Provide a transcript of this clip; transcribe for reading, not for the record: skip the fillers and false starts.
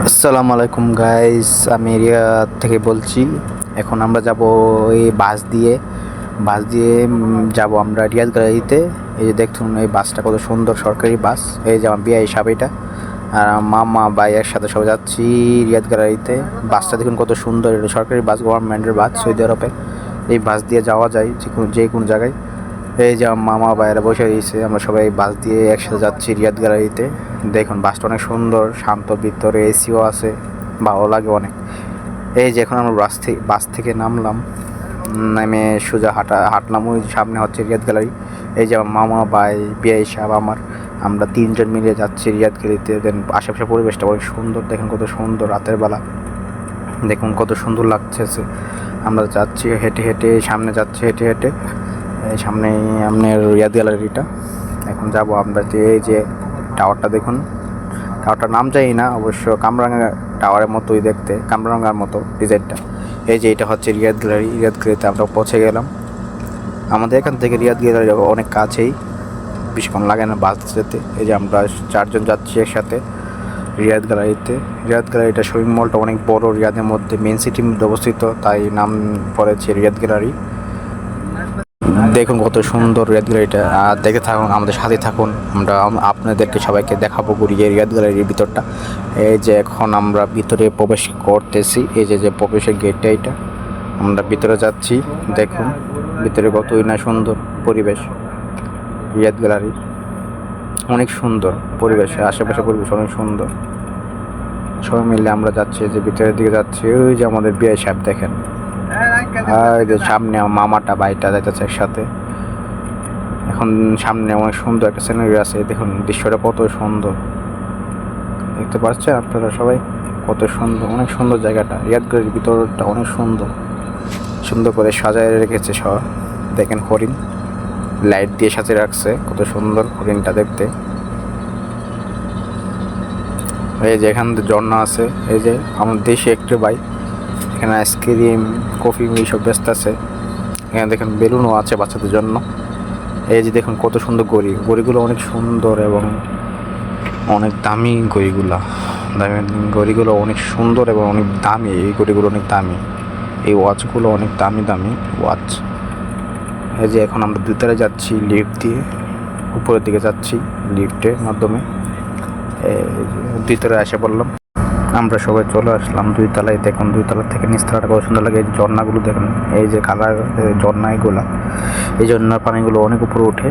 আসসালামু আলাইকুম গাইস, আমি এরিয়া থেকে বলছি। এখন আমরা যাব এই বাস দিয়ে যাব আমরা রিয়াদ গ্যালারিতে। এই যে দেখুন, এই বাসটা কত সুন্দর, সরকারি বাস। এই যে আমার বিয়ে হিসাবে এটা, আর আমার মামা ভাইয়ের সাথে সবাই যাচ্ছি রিয়াদ গ্যালারিতে। বাসটা দেখুন কত সুন্দর, এটা সরকারি বাস, গভর্নমেন্টের বাস সৌদি আরবে। এই বাস দিয়ে যাওয়া যায় যে কোনো জায়গায়। এই যে আমার মামা ভাইয়েরা বসে রয়েছে, আমরা সবাই বাস দিয়ে একসাথে যাচ্ছি রিয়াদ গ্যালারিতে। দেখুন বাসটা অনেক সুন্দর, শান্ত, ভিতরে এসিও আছে, ভালো লাগে অনেক। এই যে এখন আমরা বাস থেকে নামলাম, নেমে সোজা হাঁটলাম, ওই সামনে হচ্ছে রিয়াদ গ্যালারি। এই যে আমার মামা ভাই বিয়ে সাহেব আমরা তিনজন মিলে যাচ্ছি রিয়াদ গ্যালারিতে। দেন আশেপাশে পরিবেশটা অনেক সুন্দর, দেখুন কত সুন্দর রাতের বেলা, দেখুন কত সুন্দর লাগছে। আমরা যাচ্ছি হেঁটে হেঁটে, সামনে যাচ্ছি হেঁটে হেঁটে, সামনে আপনার রিয়াদ গ্যালারিটা। এখন যাব আমরা, এই যে টাওয়ারটা দেখুন, টাওয়ারটার নাম জানি না অবশ্য, কামরাঙ্গা টাওয়ারের মতোই দেখতে, কামরাঙ্গার মতো ডিজাইনটা। এই যে এটা হচ্ছে রিয়াদ গ্যালারিতে আমরা পৌঁছে গেলাম। আমাদের এখান থেকে রিয়াদ গ্যালারি অনেক কাছেই, বেশিক্ষণ লাগে না বাস যেতে। এই যে আমরা চারজন যাচ্ছি একসাথে রিয়াদ গ্যালারিটা শপিং মলটা অনেক বড়, রিয়াদের মধ্যে মেন সিটির মধ্যে অবস্থিত, তাই নাম পড়েছে রিয়াদ গ্যালারি। দেখুন কত সুন্দর রিয়াদ গ্যালারিটা, আর দেখে থাকুন, আমাদের সাথে থাকুন, আমরা আপনাদেরকে সবাইকে দেখাবো ঘুরিয়ে রিয়াদ গ্যালারির ভিতরটা। এই যে এখন আমরা ভিতরে প্রবেশ করতেছি, এই যে প্রবেশের গেটটা, এটা আমরা ভিতরে যাচ্ছি। দেখুন ভিতরে কতই না সুন্দর পরিবেশ, রিয়াদ গ্যালারির অনেক সুন্দর পরিবেশ, আশেপাশে পরিবেশ অনেক সুন্দর। সবাই মিলে আমরা যাচ্ছি, যে ভিতরের দিকে যাচ্ছি। ওই যে আমাদের বিয়ে সাহেব দেখেন, আর যে সামনে মামাটা ভাইটা যাইতেছে একসাথে। এখন সামনে অনেক সুন্দর একটা সিনারি আছে, দেখুন দৃশ্যটা কত সুন্দর, দেখতে পাচ্ছেন আপনারা সবাই, কত সুন্দর, অনেক সুন্দর জায়গাটা। রিয়াদ গ্যালারির ভিতরটা অনেক সুন্দর করে সাজায় রেখেছে সব। দেখেন হরিণ, লাইট দিয়ে সাজিয়ে রাখছে, কত সুন্দর হরিণটা দেখতে। এই যে এখান ঝর্ণা আছে, এই যে আমাদের দেশে একটু ভাই এখানে আইসক্রিম, কফি এইসব ব্যস্ত আছে। এখানে দেখেন বেলুনও আছে বাচ্চাদের জন্য। এই যে দেখুন কত সুন্দর গড়িগুলো অনেক সুন্দর এবং অনেক দামি গড়িগুলো অনেক সুন্দর এবং অনেক দামি। এই গড়িগুলো অনেক দামি, এই ওয়াচগুলো অনেক দামি ওয়াচ। এই যে এখন আমরা দুতলায় যাচ্ছি লিফট দিয়ে, উপরের দিকে যাচ্ছি লিফটের মাধ্যমে। দুইতলায় এসে পড়লাম, আমরা সবাই চলে আসলাম দুইতলায়। দেখুন দুইতলা থেকে নিচতলাটা কত সুন্দর লাগে, এই ঝর্ণাগুলো দেখুন, এই যে কালার ঝর্ণা, এই ঝর্ণার পানিগুলো অনেক উপরে ওঠে।